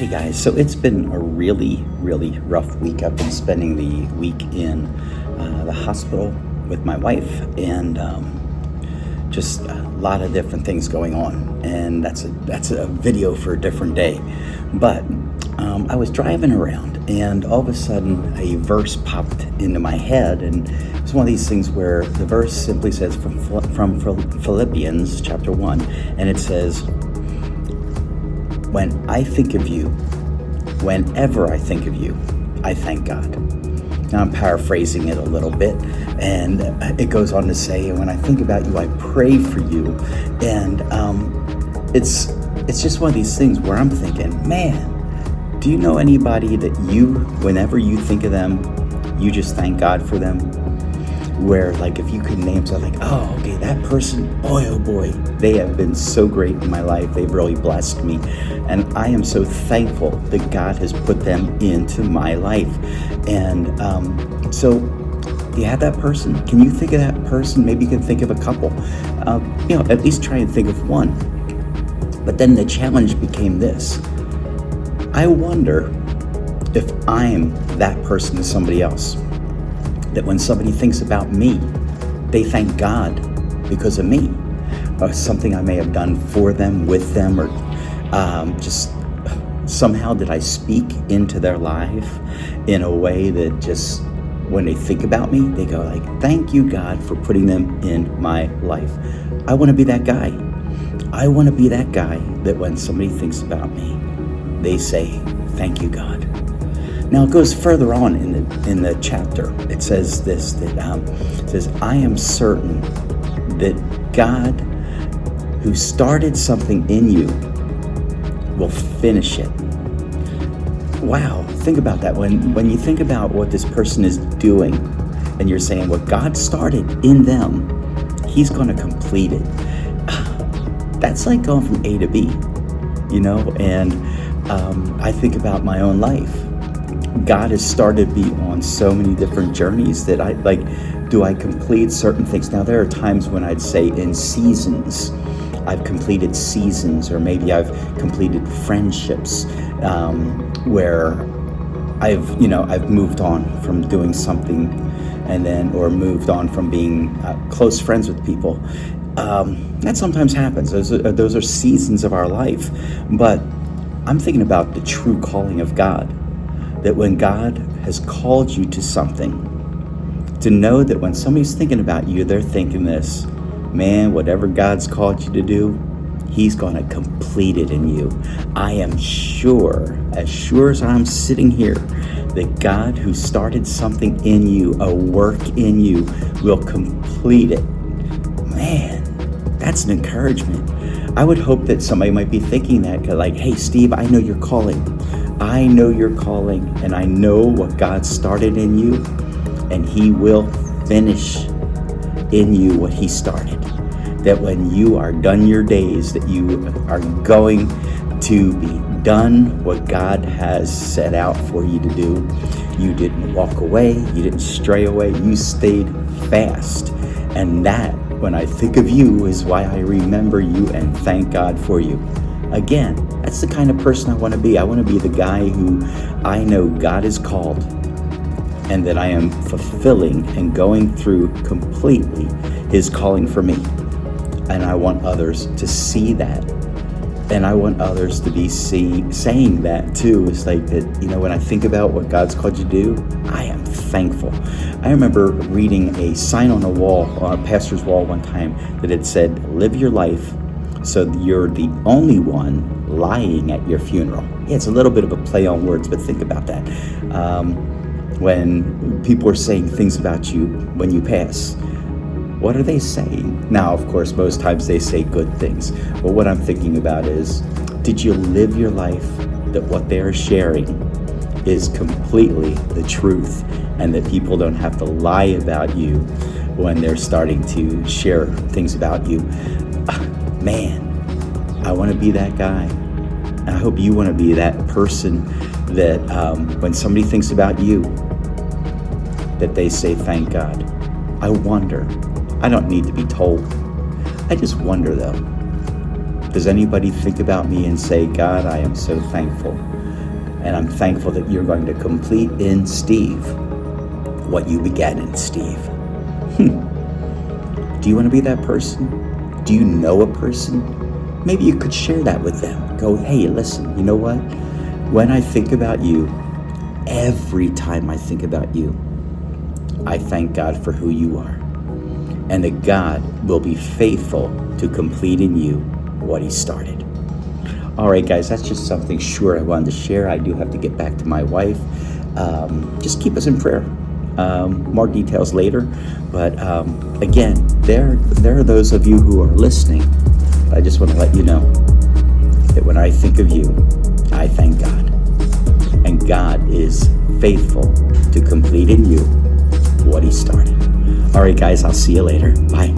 Hey guys, so it's been a really, really rough week. I've been spending the week in the hospital with my wife, and just a lot of different things going on. And that's a video for a different day. But I was driving around, and all of a sudden, a verse popped into my head, and it's one of these things where the verse simply says from Philippians chapter 1, and it says, "When I think of you, whenever I think of you, I thank God." Now I'm paraphrasing it a little bit, and it goes on to say, "When I think about you, I pray for you." And it's just one of these things where I'm thinking, man, do you know anybody that whenever you think of them, you just thank God for them? Where, like, if you could name something, like, oh, okay, that person, boy, oh boy, they have been so great in my life. They've really blessed me. And I am so thankful that God has put them into my life. And so, do you have that person? Can you think of that person? Maybe you can think of a couple. At least try and think of one. But then the challenge became this. I wonder if I'm that person to somebody else. That when somebody thinks about me, they thank God because of me, or something I may have done for them, with them, or just somehow did I speak into their life in a way that just, when they think about me, they go like, thank you, God, for putting them in my life. I want to be that guy. I want to be that guy that when somebody thinks about me, they say, thank you, God. Now it goes further on in the chapter. It says this, that it says, "I am certain that God, who started something in you, will finish it." Wow, think about that. When you think about what this person is doing, and you're saying what God started in them, He's going to complete it. That's like going from A to B, And I think about my own life. God has started me on so many different journeys that do I complete certain things? Now, there are times when I'd say in seasons, I've completed seasons, or maybe I've completed friendships, where I've moved on from doing something, or moved on from being close friends with people. That sometimes happens. Those are seasons of our life. But I'm thinking about the true calling of God. That when God has called you to something, to know that when somebody's thinking about you, they're thinking this, man, whatever God's called you to do, He's going to complete it in you. I am sure as I'm sitting here, that God, who started something in you, a work in you, will complete it. Man, that's an encouragement. I would hope that somebody might be thinking that, like, hey, Steve, I know your calling. I know your calling, and I know what God started in you, and He will finish in you what He started. That when you are done your days, that you are going to be done what God has set out for you to do. You didn't walk away, you didn't stray away, you stayed fast. And that, when I think of you, is why I remember you and thank God for you. Again, that's the kind of person I want to be. I want to be the guy who I know God has called, and that I am fulfilling and going through completely His calling for me. And I want others to see that. And I want others to be saying that too. It's like that, when I think about what God's called you to do, I am thankful. I remember reading a sign on a wall, on a pastor's wall one time, that had said, live your life so you're the only one lying at your funeral. Yeah, it's a little bit of a play on words, but think about that. When people are saying things about you when you pass, what are they saying? Now, of course, most times they say good things. But what I'm thinking about is, did you live your life that what they're sharing is completely the truth, and that people don't have to lie about you when they're starting to share things about you? Man, I want to be that guy. And I hope you want to be that person that when somebody thinks about you, that they say, thank God. I wonder. I don't need to be told. I just wonder, though, does anybody think about me and say, God, I am so thankful And I'm thankful that you're going to complete in Steve what you began in Steve. Do you want to be that person? Do you know a person? Maybe you could share that with them. Go, hey, listen, you know what? When I think about you, every time I think about you, I thank God for who you are. And that God will be faithful to complete in you what he started. All right, guys, that's just something short I wanted to share. I do have to get back to my wife. Just keep us in prayer. More details later. But again, there are those of you who are listening. I just want to let you know that when I think of you, I thank God. And God is faithful to complete in you what he started. All right, guys, I'll see you later. Bye.